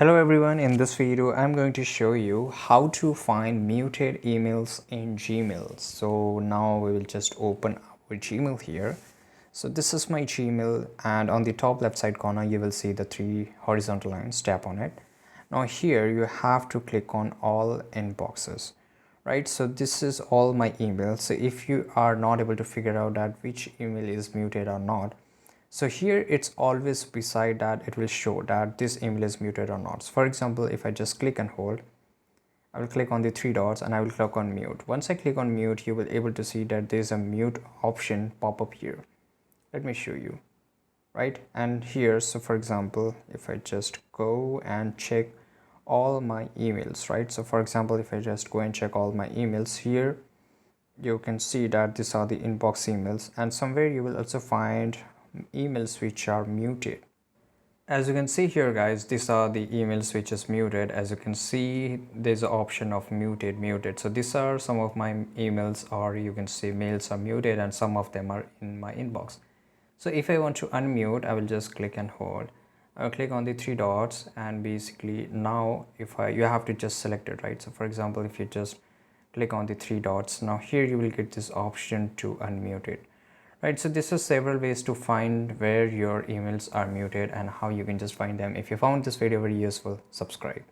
Hello everyone, in this video I'm going to show you how to find muted emails in Gmail. So now we will just open our Gmail here. So this is my Gmail, and on the top left side corner you will see the three horizontal lines. Tap on it. Now here you have to click on all inboxes, right? So this is all my emails. So if you are not able to figure out that which email is muted or not, so here it's always beside that it will show that this email is muted or not. So for example, if I just click and hold, I will click on the three dots and I will click on mute. Once I click on mute, you will able to see that there's a mute option pop up here. Let me show you, right? And here, so for example, if I just go and check all my emails, right? So for example, if I just go and check all my emails here, you can see that these are the inbox emails, and somewhere you will also find emails which are muted. As you can see here guys, these are the emails which is muted. As you can see, there's an option of muted. So these are some of my emails, or you can see mails are muted and some of them are in my inbox. So if I want to unmute, I will just click and hold. I will click on the three dots, and basically now you have to just select it, right? So for example, if you just click on the three dots, now here you will get this option to unmute it, right? So this is several ways to find where your emails are muted and how you can just find them. If you found this video very useful, subscribe.